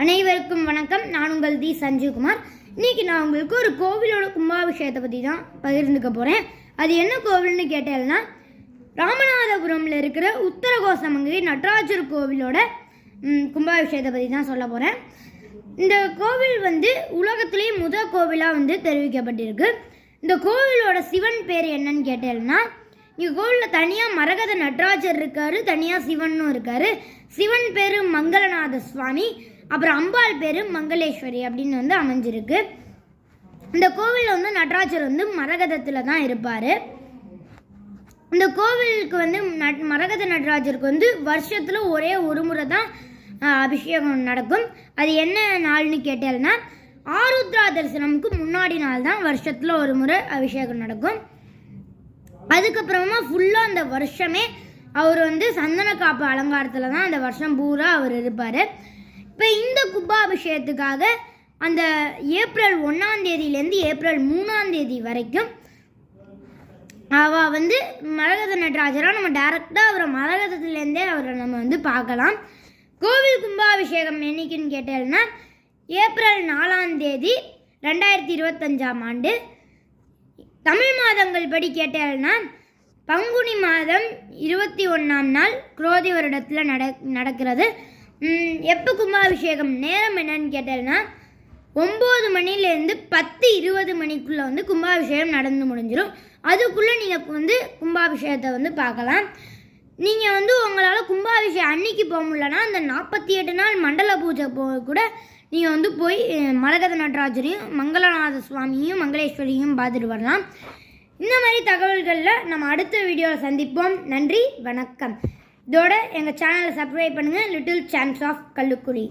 அனைவருக்கும் வணக்கம். நான் உங்கள் தி சஞ்சீவ்குமார். இன்னைக்கு நான் உங்களுக்கு ஒரு கோவிலோட கும்பாபிஷேகத்தை பற்றி தான் பகிர்ந்துக்க போகிறேன். அது என்ன கோவில்னு கேட்டேன்னா, ராமநாதபுரமில் இருக்கிற உத்தரகோசமங்கை நடராஜர் கோவிலோட கும்பாபிஷேகத்தை பற்றி தான் சொல்ல போகிறேன். இந்த கோவில் உலகத்திலேயே முதல் கோவிலாக தெரிவிக்கப்பட்டிருக்கு. இந்த கோவிலோட சிவன் பேர் என்னன்னு கேட்டேன்னா, இங்கே கோவிலில் தனியாக மரகத நடராஜர் இருக்கார், தனியாக சிவனும் இருக்கார். சிவன் பேர் மங்களநாத சுவாமி, அப்புறம் அம்பாள் பேர் மங்களேஸ்வரி அப்படின்னு அமைஞ்சிருக்கு. இந்த கோவிலில் நடராஜர் மரகதத்தில் தான் இருப்பார். இந்த கோவிலுக்கு மரகத நடராஜருக்கு வருஷத்தில் ஒரே ஒரு முறை தான் அபிஷேகம் நடக்கும். அது என்ன நாள்னு கேட்டேன்னா, ஆருத்ரா தரிசனமுக்கு முன்னாடி நாள் தான் வருஷத்தில் ஒரு முறை அபிஷேகம் நடக்கும். அதுக்கப்புறமா ஃபுல்லாக அந்த வருஷமே அவர் சந்தன காப்பு அலங்காரத்தில் தான் அந்த வருஷம் பூரா அவர் இருப்பார். இப்போ இந்த கும்பாபிஷேகத்துக்காக அந்த ஏப்ரல் 1ஆம் தேதியிலேருந்து ஏப்ரல் 3ஆம் தேதி வரைக்கும் அவள் மரகத நடராஜராக நம்ம டைரெக்டாக அவரை மரகதத்துலேருந்தே அவரை நம்ம பார்க்கலாம். கோவில் கும்பாபிஷேகம் என்னைக்குன்னு கேட்டேன்னா, ஏப்ரல் 4ஆம் தேதி 2025ஆம் ஆண்டு. தமிழ் மாதங்கள் படி கேட்டேன்னா, பங்குனி மாதம் 21ஆம் நாள் குரோதி வருடத்தில் நடக்கிறது. எப்போ கும்பாபிஷேகம் நேரம் என்னன்னு கேட்டேன்னா, 9 மணிலேருந்து 10-20 மணிக்குள்ளே கும்பாபிஷேகம் நடந்து முடிஞ்சிடும். அதுக்குள்ளே நீங்கள் கும்பாபிஷேகத்தை பார்க்கலாம். நீங்கள் உங்களால் கும்பாபிஷேகம் அன்னைக்கு போக முடியலன்னா, அந்த 48 நாள் மண்டல பூஜை கூட நீங்கள் போய் மரகத நடராஜரையும் மங்களநாத சுவாமியும் மங்களேஸ்வரியும் பார்த்துட்டு வரலாம். இந்த மாதிரி தகவல்களில் நம்ம அடுத்த வீடியோவில் சந்திப்போம். நன்றி, வணக்கம். இதோட எங்கள் சேனலை சப்ஸ்கிரைப் பண்ணுங்கள். Little champs of Kallukudi.